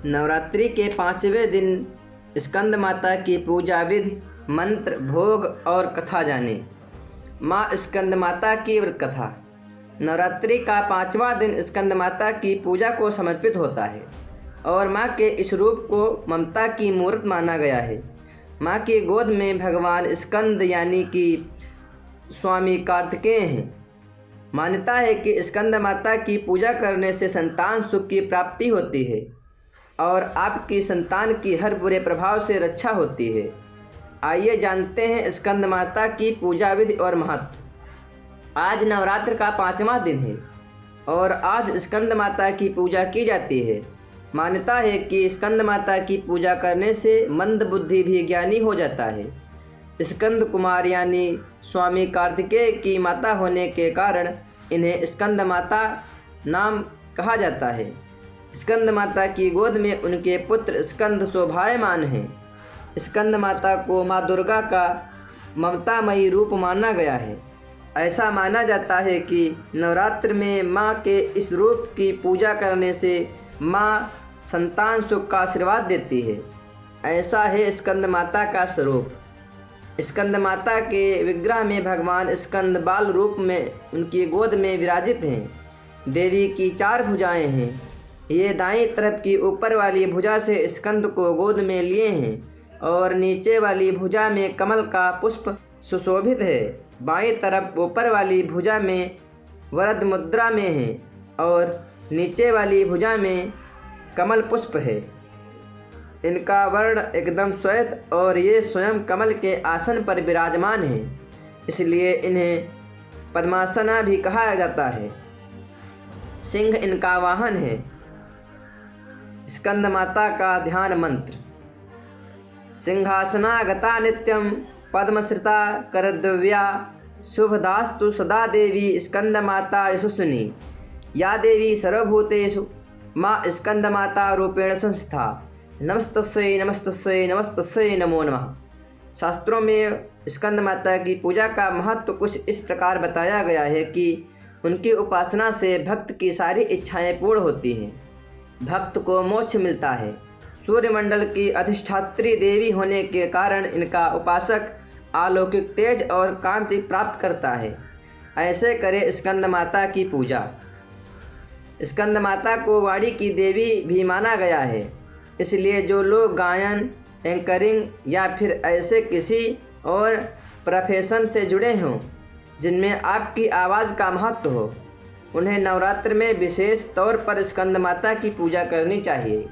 नवरात्रि के 5वें दिन स्कंद माता की पूजा विधि, मंत्र, भोग और कथा जाने। माँ स्कंद माता की व्रत कथा। नवरात्रि का 5वां दिन स्कंद माता की पूजा को समर्पित होता है और माँ के इस रूप को ममता की मूर्त माना गया है। माँ की गोद में भगवान स्कंद यानी कि स्वामी कार्तिकेय हैं। मान्यता है कि स्कंद माता की पूजा करने से संतान सुख की प्राप्ति होती है और आपकी संतान की हर बुरे प्रभाव से रक्षा होती है। आइए जानते हैं स्कंद माता की पूजा विधि और महत्व। आज नवरात्र का 5वां दिन है और आज स्कंद माता की पूजा की जाती है। मान्यता है कि स्कंद माता की पूजा करने से मंद बुद्धि भी ज्ञानी हो जाता है। स्कंद कुमार यानी स्वामी कार्तिकेय की माता होने के कारण इन्हें स्कंद माता नाम कहा जाता है। स्कंद माता की गोद में उनके पुत्र स्कंद शोभायमान हैं। स्कंद माता को माँ दुर्गा का ममतामयी रूप माना गया है। ऐसा माना जाता है कि नवरात्र में माँ के इस रूप की पूजा करने से माँ संतान सुख का आशीर्वाद देती है। ऐसा है स्कंद माता का स्वरूप। स्कंद माता के विग्रह में भगवान स्कंद बाल रूप में उनकी गोद में विराजित हैं। देवी की 4 भुजाएं हैं। ये दाईं तरफ की ऊपर वाली भुजा से स्कंद को गोद में लिए हैं और नीचे वाली भुजा में कमल का पुष्प सुशोभित है। बाईं तरफ ऊपर वाली भुजा में वरद मुद्रा में है और नीचे वाली भुजा में कमल पुष्प है। इनका वर्ण एकदम श्वेत और ये स्वयं कमल के आसन पर विराजमान हैं, इसलिए इन्हें पद्मासना भी कहा जाता है। सिंह इनका वाहन है। स्कंद माता का ध्यान मंत्र। सिंहासनागता नित्यं पद्मश्रिता करद्रव्या शुभदास्तु सदा देवी स्कंद माता यशस्विनी। या देवी सर्वभूतेषु माँ स्कंद माता रूपेण संस्थिता। नमस्तस्यै नमस्तस्यै नमस्तस्यै नमो नमः। शास्त्रों में स्कंद माता की पूजा का महत्व कुछ इस प्रकार बताया गया है कि उनकी उपासना से भक्त की सारी इच्छाएं पूर्ण होती हैं। भक्त को मोक्ष मिलता है। सूर्यमंडल की अधिष्ठात्री देवी होने के कारण इनका उपासक अलौकिक तेज और कांति प्राप्त करता है। ऐसे करे स्कंद माता की पूजा। स्कंद माता को वाणी की देवी भी माना गया है, इसलिए जो लोग गायन, एंकरिंग या फिर ऐसे किसी और प्रोफेशन से जुड़े हों जिनमें आपकी आवाज़ का महत्व हो, उन्हें नवरात्र में विशेष तौर पर स्कंद माता की पूजा करनी चाहिए।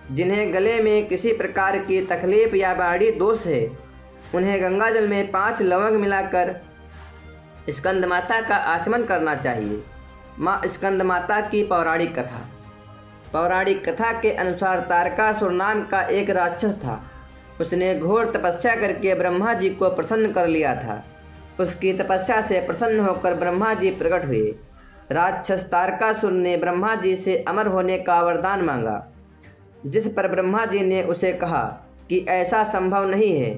जिन्हें गले में किसी प्रकार की तकलीफ या बाड़ी दोष है, उन्हें गंगाजल में 5 लवंग मिलाकर स्कंद माता का आचमन करना चाहिए। माँ स्कंद माता की पौराणिक कथा। पौराणिक कथा के अनुसार तारकासुर नाम का एक राक्षस था। उसने घोर तपस्या करके ब्रह्मा जी को प्रसन्न कर लिया था। उसकी तपस्या से प्रसन्न होकर ब्रह्मा जी प्रकट हुए। राक्षस तारकासुर ने ब्रह्मा जी से अमर होने का वरदान मांगा, जिस पर ब्रह्मा जी ने उसे कहा कि ऐसा संभव नहीं है,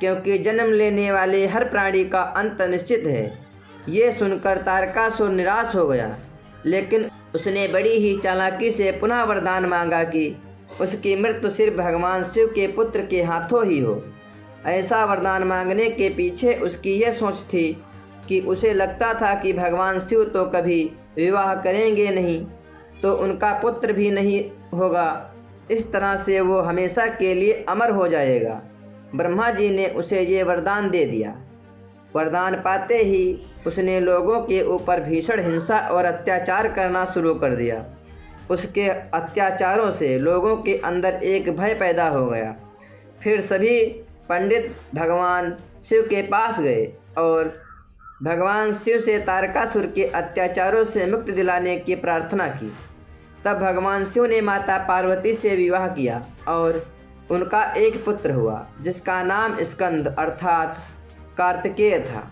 क्योंकि जन्म लेने वाले हर प्राणी का अंत निश्चित है। ये सुनकर तारकासुर निराश हो गया, लेकिन उसने बड़ी ही चालाकी से पुनः वरदान मांगा कि उसकी मृत्यु सिर्फ भगवान शिव के पुत्र के हाथों ही हो। ऐसा वरदान मांगने के पीछे उसकी यह सोच थी कि उसे लगता था कि भगवान शिव तो कभी विवाह करेंगे नहीं, तो उनका पुत्र भी नहीं होगा। इस तरह से वो हमेशा के लिए अमर हो जाएगा। ब्रह्मा जी ने उसे ये वरदान दे दिया। वरदान पाते ही उसने लोगों के ऊपर भीषण हिंसा और अत्याचार करना शुरू कर दिया। उसके अत्याचारों से लोगों के अंदर एक भय पैदा हो गया। फिर सभी पंडित भगवान शिव के पास गए और भगवान शिव से तारकासुर के अत्याचारों से मुक्ति दिलाने की प्रार्थना की। तब भगवान शिव ने माता पार्वती से विवाह किया और उनका एक पुत्र हुआ, जिसका नाम स्कंद अर्थात कार्तिकेय था।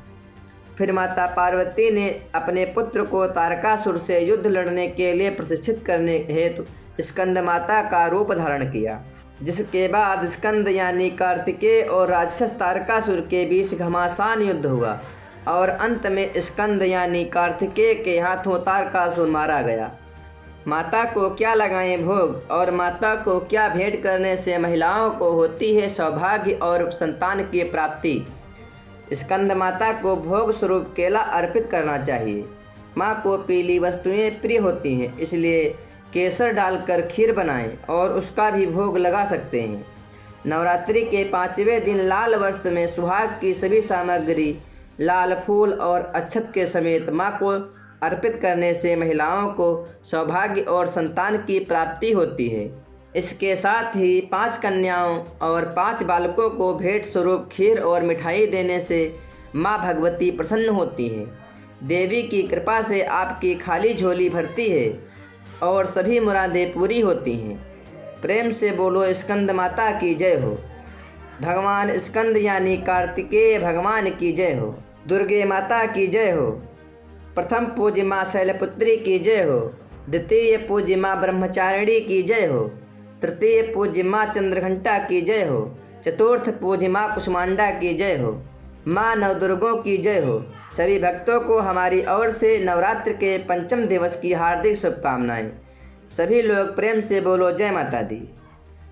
फिर माता पार्वती ने अपने पुत्र को तारकासुर से युद्ध लड़ने के लिए प्रशिक्षित करने हेतु स्कंद माता का रूप धारण किया, जिसके बाद स्कंद यानी कार्तिकेय और राक्षस तारकासुर के बीच घमासान युद्ध हुआ और अंत में स्कंद यानी कार्तिकेय के हाथों तारकासुर मारा गया। माता को क्या लगाएं भोग और माता को क्या भेंट करने से महिलाओं को होती है सौभाग्य और संतान की प्राप्ति। स्कंद माता को भोग स्वरूप केला अर्पित करना चाहिए। माँ को पीली वस्तुएं प्रिय होती हैं, इसलिए केसर डालकर खीर बनाएं और उसका भी भोग लगा सकते हैं। नवरात्रि के 5वें दिन लाल वस्त्र में सुहाग की सभी सामग्री, लाल फूल और अक्षत के समेत माँ को अर्पित करने से महिलाओं को सौभाग्य और संतान की प्राप्ति होती है। इसके साथ ही 5 कन्याओं और 5 बालकों को भेंट स्वरूप खीर और मिठाई देने से माँ भगवती प्रसन्न होती हैं। देवी की कृपा से आपकी खाली झोली भरती है और सभी मुरादें पूरी होती हैं। प्रेम से बोलो स्कंद माता की जय हो। भगवान स्कंद यानी कार्तिकेय भगवान की जय हो। दुर्गे माता की जय हो। प्रथम पूज्य माँ शैलपुत्री की जय हो। द्वितीय पूज्य माँ ब्रह्मचारिणी की जय हो। तृतीय पूज्य माँ चंद्रघंटा की जय हो। चतुर्थ पूज्य माँ कुष्मांडा की जय हो। माँ नवदुर्गों की जय हो। सभी भक्तों को हमारी ओर से नवरात्र के 5वें दिवस की हार्दिक शुभकामनाएं। सभी लोग प्रेम से बोलो जय माता दी।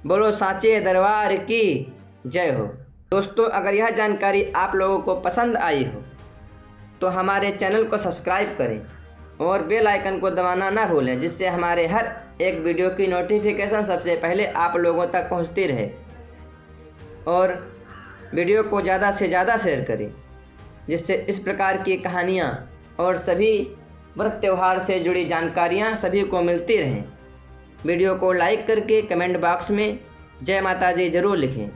बोलो सांचे दरबार की जय हो। दोस्तों, अगर यह जानकारी आप लोगों को पसंद आई हो तो हमारे चैनल को सब्सक्राइब करें और बेल आइकन को दबाना ना भूलें, जिससे हमारे हर एक वीडियो की नोटिफिकेशन सबसे पहले आप लोगों तक पहुंचती रहे। और वीडियो को ज़्यादा से ज़्यादा शेयर करें, जिससे इस प्रकार की कहानियाँ और सभी व्रत त्यौहार से जुड़ी जानकारियाँ सभी को मिलती रहें। वीडियो को लाइक करके कमेंट बॉक्स में जय माता दी ज़रूर लिखें।